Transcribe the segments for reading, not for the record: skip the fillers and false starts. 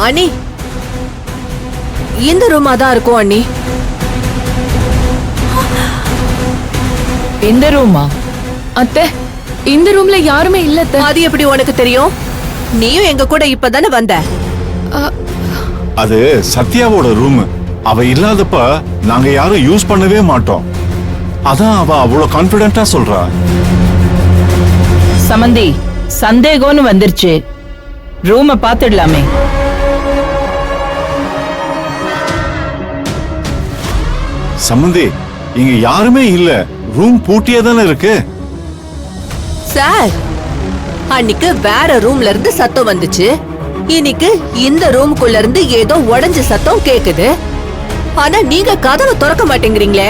அண்ணி, இந்த ரூமா தான் இருக்கும் அண்ணி. இந்த ரூமா? அத்தை, இந்த ரூம்ல யாருமே இல்ல. அது எப்படி உனக்கு தெரியும்? நீயும் எங்க கூட இப்பதானே வந்த. அது சத்யாவோட ரூம். அவ இல்லாதப்ப நாங்க யாரும் யூஸ் பண்ணவே மாட்டோம். அதான் அவ அவ்வளவு கான்பிடென்ட்டா சொல்றா. சமந்தி, சந்தேகம்னு வந்துருச்சு. ரூம பாத்துடலாமே. சம்பந்தி, இங்க யாருமே இல்ல. ரூம் பூட்டியே தானே இருக்கு. சார், அன்னைக்கு வேற ரூம்ல இருந்து சத்தம் வந்துச்சு. இன்னைக்கு இந்த ரூமுக்குள்ள இருந்து ஏதோ உடைஞ்ச சத்தம் கேக்குது. ஆனா நீங்க கதவை திறக்க மாட்டேங்கிறீங்களே.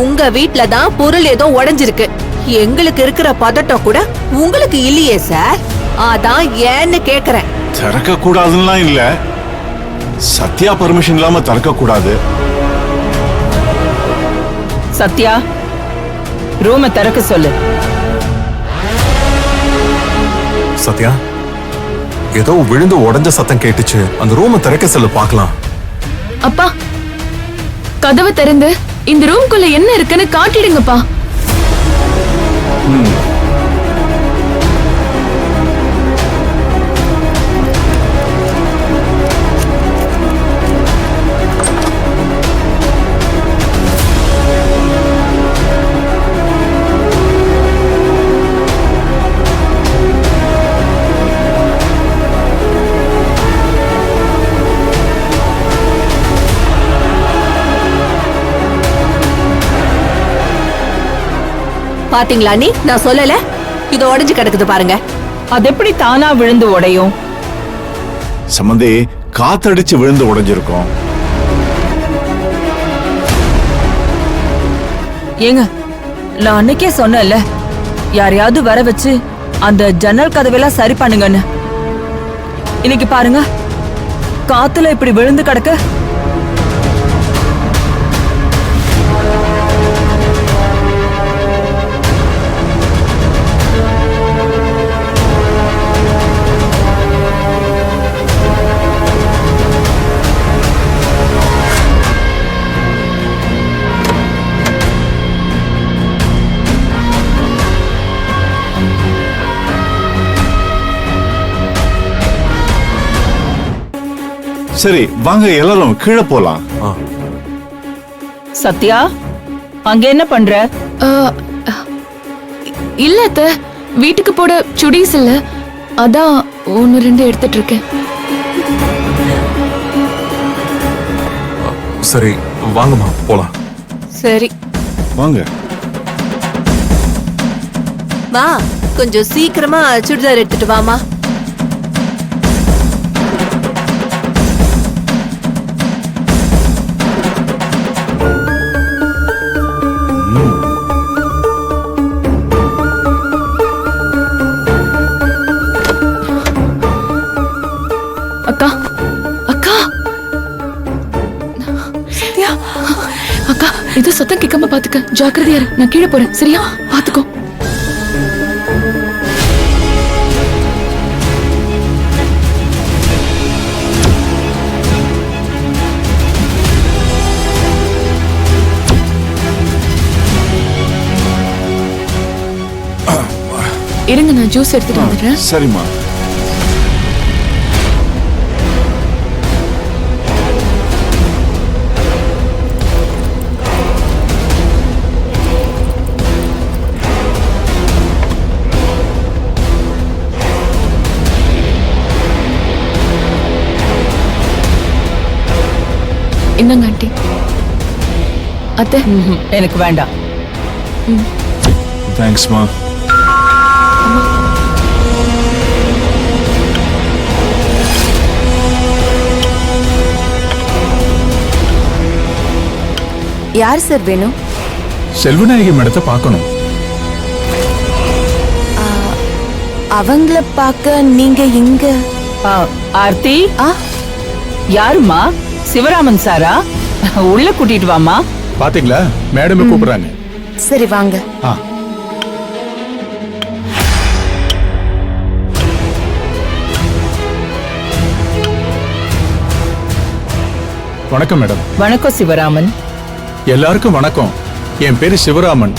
உங்க வீட்ல தான் பொருள் ஏதோ உடைஞ்சிருக்கு. எங்களுக்கு இருக்கிற பதட்டம் கூட உங்களுக்கு இல்லையே சார். அதான் ஏன்னு கேக்குறேன். திறக்க கூடாதுன்னா இல்ல, சத்யா பர்மிஷன் இல்லாம திறக்க கூடாது. சத்யா, ரூம திறக்க சொல்லு. சத்யா, ஏதோ விழுந்து உடைஞ்ச சத்தம் கேட்டுச்சு. அந்த ரூம திறக்க சொல்லு பார்க்கலாம். அப்பா, கதவை திறந்து இந்த ரூம்குள்ள என்ன இருக்குன்னு காட்டிடுங்கப்பா. பாத்தீங்களா நீ? நான் சொல்லல, இது உடைஞ்சு கிடக்குது பாருங்க. அது எப்படி தானா விழுந்து உடையும்? சம்பந்தி, காத்தடிச்சு விழுந்து உடைஞ்சிருக்கும். ஏங்க, நான் அன்னைக்கே சொன்னேன்ல, யாரையாவது வர வச்சு அந்த ஜன்னல் கதவெல்லாம் சரி பண்ணுங்கன்னு. இன்னைக்கு பாருங்க, காத்துல இப்படி விழுந்து கிடக்க. சரி, வாங்க எல்லாரும் கீழே போலாம். சத்யா, அங்க என்ன பண்ற? இல்ல அத்தை, வீட்டுக்கு போட சுடிஸ் இல்ல, அதான் 1-2 எடுத்துட்டு இருக்கேன். சரி, வாங்கம்மா போலாம். சரி வாங்க. வா, கொஞ்சம் சீக்கிரமா சுடிதார் எடுத்துட்டு வாமா. அக்கா, அக்கா, சத்யா, அக்கா, இது சத்தம் கேட்காம பாத்துக்க. ஜாக்கிரதையா இரு. நான் கீழே போறேன், சரியா? பாத்துக்கோ. இருங்க, நான் ஜூஸ் எடுத்துட்டு வந்துடுறேன். சரிம்மா. என்னங்க ஆண்டி? அத்தை, எனக்கு வேண்டாம். தேங்க்ஸ்மா. யார் சார் வேணும்? செல்வநாயகி மேடத்தை பார்க்கணும். அவங்கள பார்க்க நீங்க இங்க? ஆர்த்தி, யாருமா? சிவராமன் சாரா? உள்ள கூட்டிட்டு வாமா. பாத்தீங்களா, மேடமே கூப்பிடுறாங்க. சரி வாங்க. வணக்கம் மேடம். வணக்கம் சிவராமன். எல்லாருக்கும் வணக்கம். என் பேரு சிவராமன்.